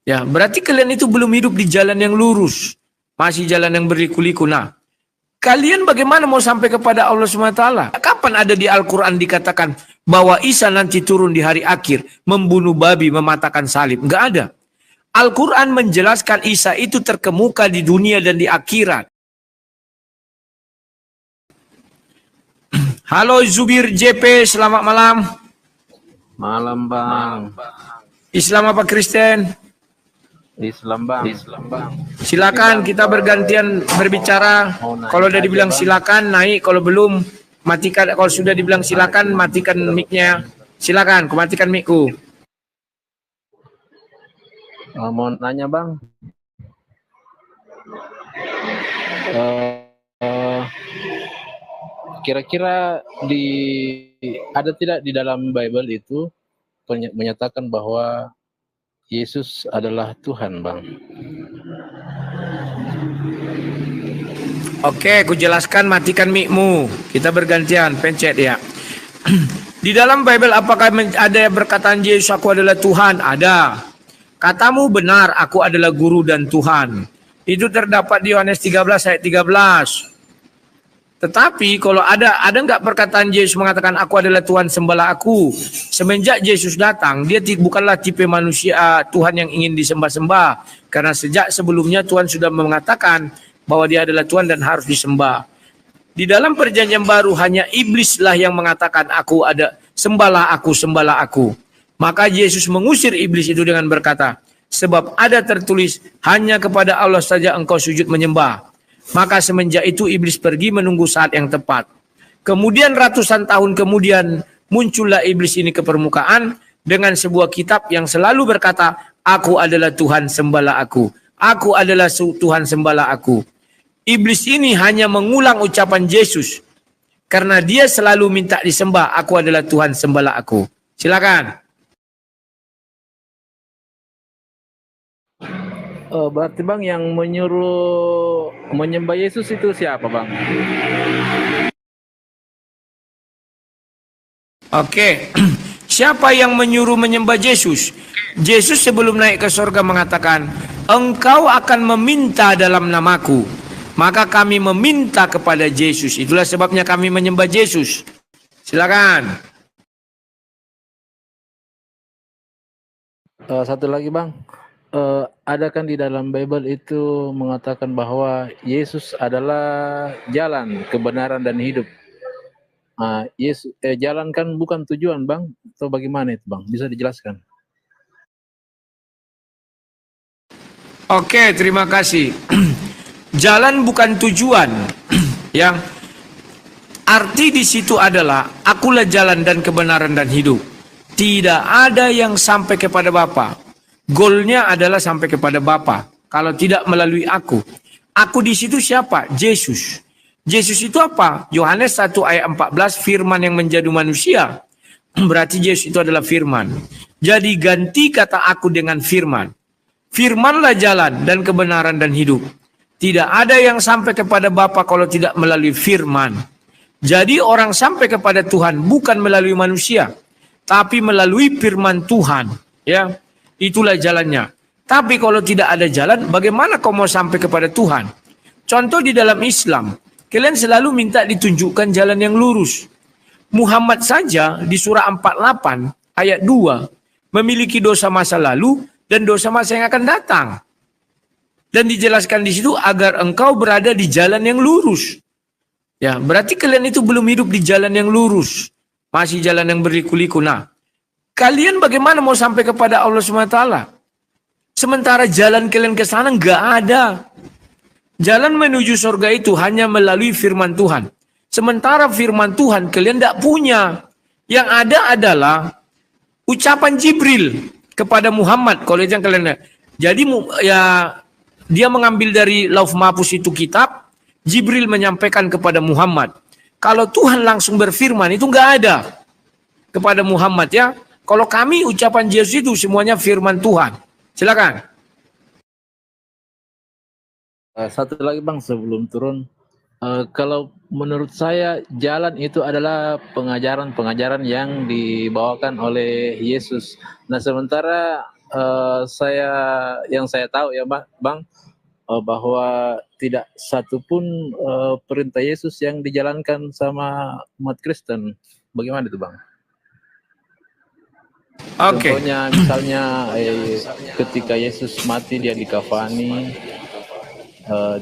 Ya, berarti kalian itu belum hidup di jalan yang lurus. Masih jalan yang berliku-liku. Nah, kalian bagaimana mau sampai kepada Allah SWT? Kapan ada di Al-Quran dikatakan bahwa Isa nanti turun di hari akhir, membunuh babi, mematahkan salib? Enggak ada. Al-Quran menjelaskan Isa itu terkemuka di dunia dan di akhirat. Halo Zubir JP, selamat malam. Malam Bang. Islam apa Kristen? Islam Bang. Silakan kita bergantian berbicara. Kalau udah dibilang silakan naik, kalau belum matikan. Kalau sudah dibilang silakan matikan mic-nya. Silakan, aku matikan mic-ku. Mau nanya Bang. Kira-kira ada tidak di dalam Bible itu menyatakan bahwa Yesus adalah Tuhan, Bang? Oke, aku jelaskan, matikan mic-mu. Kita bergantian, pencet ya. Di dalam Bible apakah ada perkataan Yesus aku adalah Tuhan? Ada. Katamu benar, aku adalah guru dan Tuhan. Itu terdapat di Yohanes 13 ayat 13. Tetapi kalau ada enggak perkataan Yesus mengatakan aku adalah Tuhan, sembahlah aku. Semenjak Yesus datang, dia bukanlah tipe manusia Tuhan yang ingin disembah-sembah. Karena sejak sebelumnya Tuhan sudah mengatakan bahwa dia adalah Tuhan dan harus disembah. Di dalam perjanjian baru hanya iblislah yang mengatakan sembahlah aku. Maka Yesus mengusir iblis itu dengan berkata, sebab ada tertulis hanya kepada Allah saja engkau sujud menyembah. Maka semenjak itu iblis pergi menunggu saat yang tepat. Kemudian ratusan tahun kemudian muncullah iblis ini ke permukaan dengan sebuah kitab yang selalu berkata, aku adalah Tuhan, sembahlah aku. Aku adalah Tuhan, sembahlah aku. Iblis ini hanya mengulang ucapan Yesus karena dia selalu minta disembah, aku adalah Tuhan, sembahlah aku. Silakan. Berarti Bang yang menyuruh menyembah Yesus itu siapa Bang? Oke. Siapa yang menyuruh menyembah Yesus? Yesus sebelum naik ke surga mengatakan, engkau akan meminta dalam namaku. Maka kami meminta kepada Yesus. Itulah sebabnya kami menyembah Yesus. Silakan. Satu lagi Bang. Ada kan di dalam Bible itu mengatakan bahwa Yesus adalah jalan, kebenaran dan hidup. Jalan kan bukan tujuan Bang, atau bagaimana itu Bang? Bisa dijelaskan? Oke, terima kasih. Jalan bukan tujuan. Yang arti di situ adalah akulah jalan dan kebenaran dan hidup. Tidak ada yang sampai kepada Bapa. Goalnya adalah sampai kepada Bapa. Kalau tidak melalui aku. Aku di situ siapa? Yesus. Yesus itu apa? Yohanes 1 ayat 14, firman yang menjadi manusia. Berarti Yesus itu adalah firman. Jadi ganti kata aku dengan firman. Firmanlah jalan dan kebenaran dan hidup. Tidak ada yang sampai kepada Bapa kalau tidak melalui firman. Jadi orang sampai kepada Tuhan bukan melalui manusia, tapi melalui firman Tuhan. Ya, itulah jalannya. Tapi kalau tidak ada jalan, bagaimana kau mau sampai kepada Tuhan? Contoh di dalam Islam, kalian selalu minta ditunjukkan jalan yang lurus. Muhammad saja di surah 48 ayat 2 memiliki dosa masa lalu dan dosa masa yang akan datang. Dan dijelaskan di situ agar engkau berada di jalan yang lurus. Ya, berarti kalian itu belum hidup di jalan yang lurus. Masih jalan yang berliku-liku. Nah, kalian bagaimana mau sampai kepada Allah SWT? Sementara jalan kalian ke sana nggak ada. Jalan menuju surga itu hanya melalui firman Tuhan. Sementara firman Tuhan kalian tidak punya. Yang ada adalah ucapan Jibril kepada Muhammad. Kalau itu yang kalian lihat. Jadi ya dia mengambil dari Lauf Mahfuz itu kitab. Jibril menyampaikan kepada Muhammad. Kalau Tuhan langsung berfirman itu nggak ada kepada Muhammad ya. Kalau kami ucapan Yesus itu semuanya firman Tuhan. Silakan. Satu lagi Bang sebelum turun. Kalau menurut saya jalan itu adalah pengajaran-pengajaran yang dibawakan oleh Yesus. Nah sementara yang saya tahu ya Bang, bahwa tidak satupun perintah Yesus yang dijalankan sama umat Kristen. Bagaimana itu Bang? Oke. Contohnya misalnya ketika Yesus mati dia dikafani,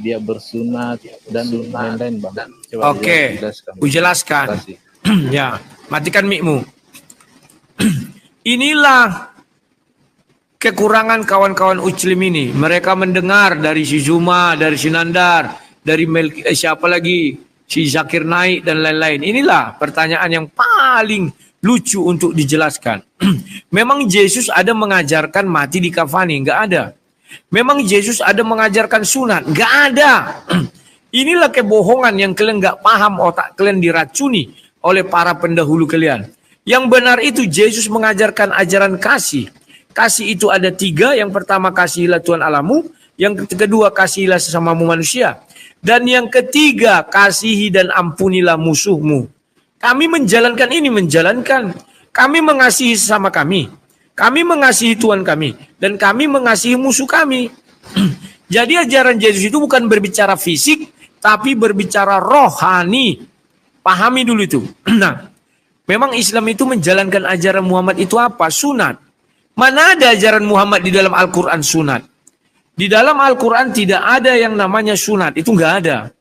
dia bersunat dan lain-lain Bang. Coba Oke, dijelaskan. ujelaskan. Terima kasih. Ya, matikan mic-mu. Inilah kekurangan kawan-kawan Uclim ini. Mereka mendengar dari si Zuma, dari si Nandar, dari siapa lagi, si Zakir Naik dan lain-lain. Inilah pertanyaan yang paling lucu untuk dijelaskan. Memang Yesus ada mengajarkan mati di kafani? Enggak ada. Memang Yesus ada mengajarkan sunat? Enggak ada. Inilah kebohongan yang kalian enggak paham, otak kalian diracuni oleh para pendahulu kalian. Yang benar itu Yesus mengajarkan ajaran kasih. Kasih itu ada 3. Yang pertama, kasihilah Tuhan Allahmu. Yang kedua, kasihilah sesamamu manusia. Dan yang ketiga, kasihi dan ampunilah musuhmu. Kami menjalankan ini, kami mengasihi sesama kami. Kami mengasihi Tuhan kami. Dan kami mengasihi musuh kami. Jadi ajaran Yesus itu bukan berbicara fisik, tapi berbicara rohani. Pahami dulu itu. Nah, memang Islam itu menjalankan ajaran Muhammad itu apa? Sunat. Mana ada ajaran Muhammad di dalam Al-Quran sunat? Di dalam Al-Quran tidak ada yang namanya sunat. Itu nggak ada.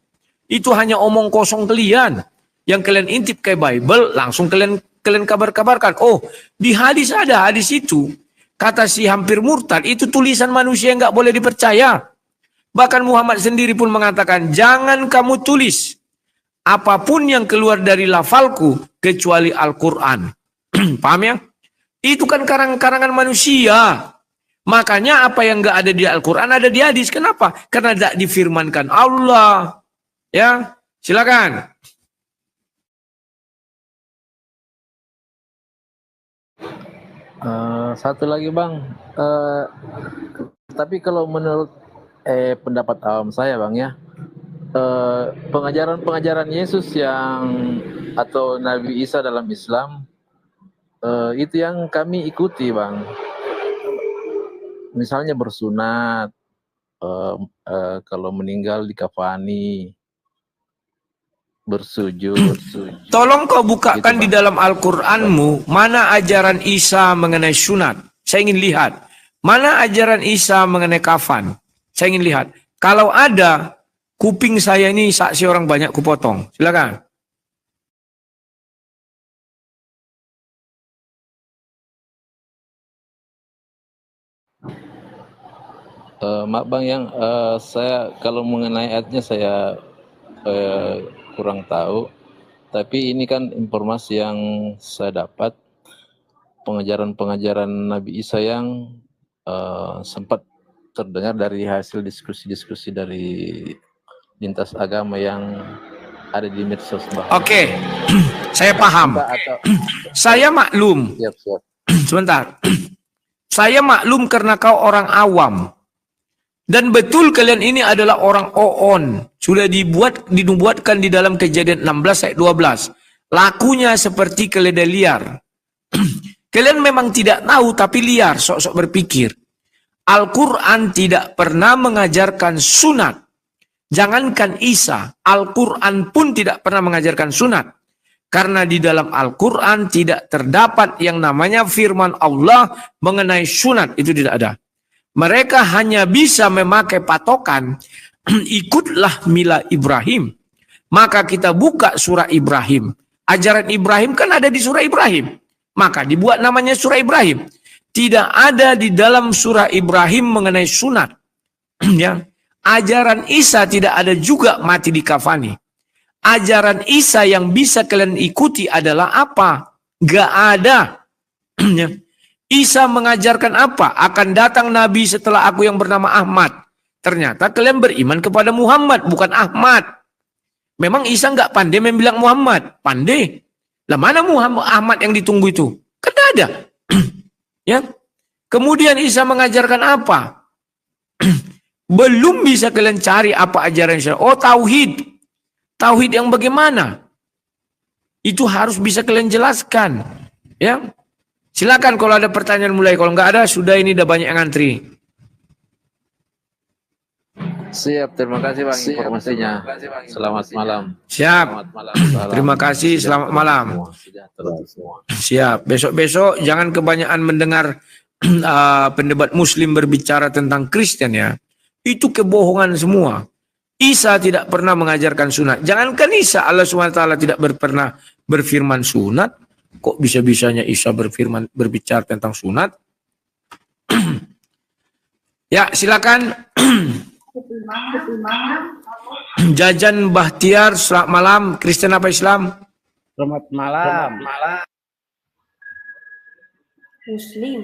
Itu hanya omong kosong kalian. Yang kalian intip ke Bible, langsung kalian kabar-kabarkan. Oh, di hadis ada, hadis itu. Kata si hampir murtad, itu tulisan manusia yang nggak boleh dipercaya. Bahkan Muhammad sendiri pun mengatakan, jangan kamu tulis apapun yang keluar dari lafalku, kecuali Al-Quran. Paham ya? Itu kan karangan manusia. Makanya apa yang nggak ada di Al-Quran ada di hadis. Kenapa? Karena tidak difirmankan Allah. Ya, silakan. Satu lagi Bang, tapi kalau menurut pendapat awam saya Bang ya, pengajaran Yesus atau Nabi Isa dalam Islam itu yang kami ikuti Bang. Misalnya bersunat, kalau meninggal dikafani, bersujud. Tolong kau bukakan gitu, di dalam Al-Quranmu mana ajaran Isa mengenai sunat. Saya ingin lihat. Mana ajaran Isa mengenai kafan. Saya ingin lihat. Kalau ada, kuping saya ini saksi orang banyak kupotong. Silakan. Maaf Bang yang saya kalau mengenai ayatnya saya kurang tahu, tapi ini kan informasi yang saya dapat, pengajaran Nabi Isa yang sempat terdengar dari hasil diskusi-diskusi dari lintas agama yang ada di medsos. Oke, saya paham. Saya maklum. Siap. Sebentar. Saya maklum karena kau orang awam. Dan betul kalian ini adalah orang oon. Sudah dibuatkan di dalam Kejadian 16 ayat 12. Lakunya seperti keledai liar. Kalian memang tidak tahu tapi liar, sok-sok berpikir. Al-Quran tidak pernah mengajarkan sunat. Jangankan Isa, Al-Quran pun tidak pernah mengajarkan sunat. Karena di dalam Al-Quran tidak terdapat yang namanya firman Allah mengenai sunat. Itu tidak ada. Mereka hanya bisa memakai patokan, ikutlah mila Ibrahim. Maka kita buka surah Ibrahim. Ajaran Ibrahim kan ada di surah Ibrahim. Maka dibuat namanya surah Ibrahim. Tidak ada di dalam surah Ibrahim mengenai sunat. Ya. Ajaran Isa tidak ada juga mati di kafani. Ajaran Isa yang bisa kalian ikuti adalah apa? Gak ada. Ya. Isa mengajarkan apa? Akan datang Nabi setelah aku yang bernama Ahmad. Ternyata kalian beriman kepada Muhammad, bukan Ahmad. Memang Isa nggak pandai membilang Muhammad. Pandai. Lah mana Muhammad Ahmad yang ditunggu itu? Kan ada. Ya. Kemudian Isa mengajarkan apa? Belum bisa kalian cari apa ajaran Isa. Oh, tauhid. Tauhid yang bagaimana? Itu harus bisa kalian jelaskan. Ya. Silakan kalau ada pertanyaan mulai. Kalau nggak ada, sudah ini udah banyak yang ngantri. Siap, terima kasih Bang informasinya. Selamat malam. Siap. Selamat malam. Salam Terima kasih. Selamat malam. semua, sejahtera semua. Siap. Besok-besok jangan kebanyakan mendengar pendebat Muslim berbicara tentang Kristen ya. Itu kebohongan semua. Isa tidak pernah mengajarkan sunat. Jangankan Isa, Allah SWT tidak pernah berfirman sunat. Kok bisa-bisanya Isa berbicara tentang sunat? Ya, silakan. Jajan Bahtiar, selamat malam. Kristen apa Islam? Selamat malam. Muslim.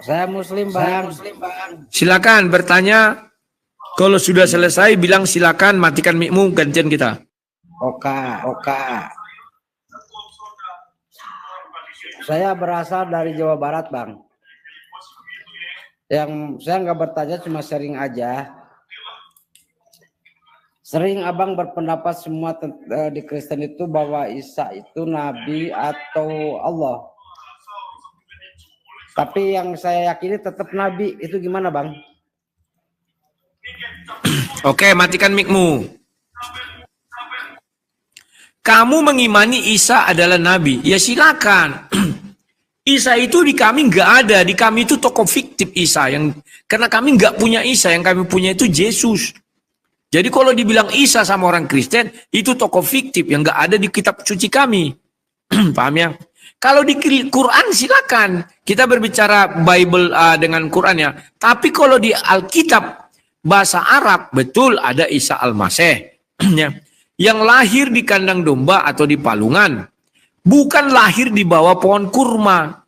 Saya Muslim, Bang. Silakan bertanya. Kalau sudah selesai bilang silakan, matikan mic-mu, gantian kita. Oka. Saya berasal dari Jawa Barat, Bang. Yang saya nggak bertanya, cuma sharing aja. Sering Abang berpendapat semua di Kristen itu bahwa Isa itu nabi atau Allah. Tapi yang saya yakini tetap nabi. Itu gimana, Bang? Oke, matikan mic-mu. Kamu mengimani Isa adalah nabi, ya silakan. Isa itu di kami nggak ada, di kami itu tokoh fiktif Isa, karena kami nggak punya Isa, yang kami punya itu Yesus. Jadi kalau dibilang Isa sama orang Kristen, itu tokoh fiktif yang nggak ada di kitab suci kami. Paham ya? Kalau di Quran silakan, kita berbicara Bible dengan Quran ya. Tapi kalau di Alkitab bahasa Arab, betul ada Isa Al-Masih. Ya. Yang lahir di kandang domba atau di palungan. Bukan lahir di bawah pohon kurma.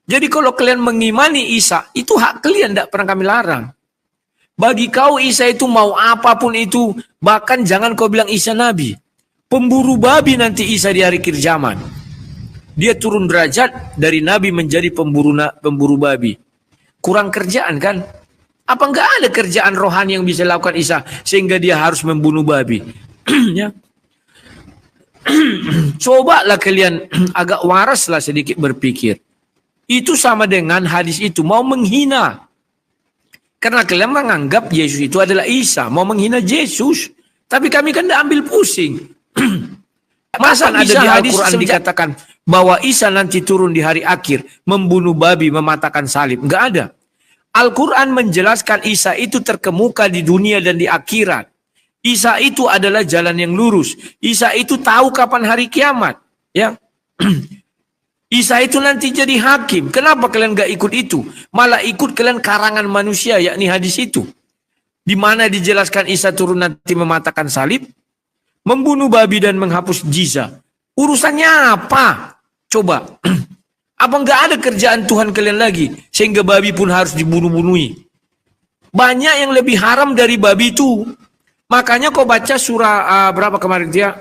Jadi kalau kalian mengimani Isa, itu hak kalian, tidak pernah kami larang. Bagi kau Isa itu mau apapun itu, bahkan jangan kau bilang Isa nabi. Pemburu babi nanti Isa di hari akhir zaman. Dia turun derajat dari nabi menjadi pemburu babi. Kurang kerjaan kan? Apa enggak ada kerjaan rohani yang bisa dilakukan Isa sehingga dia harus membunuh babi? Ya. Cobalah kalian agak waraslah sedikit berpikir. Itu sama dengan hadis itu mau menghina. Karena kalian menganggap Yesus itu adalah Isa, mau menghina Yesus. Tapi kami kan tidak ambil pusing. Masa ada di Al-Quran dikatakan bahwa Isa nanti turun di hari akhir, membunuh babi, mematahkan salib? Enggak ada. Al-Quran menjelaskan Isa itu terkemuka di dunia dan di akhirat. Isa itu adalah jalan yang lurus. Isa itu tahu kapan hari kiamat. Ya. Isa itu nanti jadi hakim. Kenapa kalian gak ikut itu? Malah ikut kalian karangan manusia, yakni hadis itu. Di mana dijelaskan Isa turun nanti mematahkan salib, membunuh babi dan menghapus jizya. Urusannya apa? Coba. Apa nggak ada kerjaan Tuhan kalian lagi? Sehingga babi pun harus dibunuh-bunuhi. Banyak yang lebih haram dari babi itu. Makanya kau baca surah berapa kemarin dia?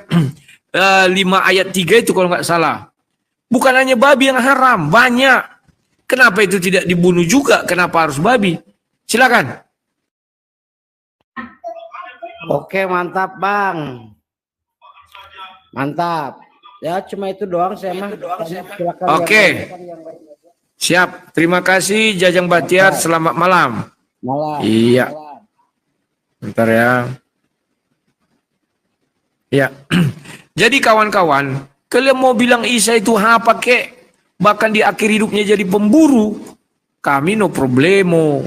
5 ayat 3 itu kalau nggak salah. Bukan hanya babi yang haram, banyak. Kenapa itu tidak dibunuh juga? Kenapa harus babi? Silakan. Oke, mantap, Bang. Mantap. Ya, cuma itu doang saya mah. Silakan. Oke. Siap. Terima kasih Jajang Bahtiar. Selamat malam. Malam. Iya. Bentar ya. Ya. Jadi kawan-kawan, kalian mau bilang Isa itu apa kek? Bahkan di akhir hidupnya jadi pemburu. Kami no problemo.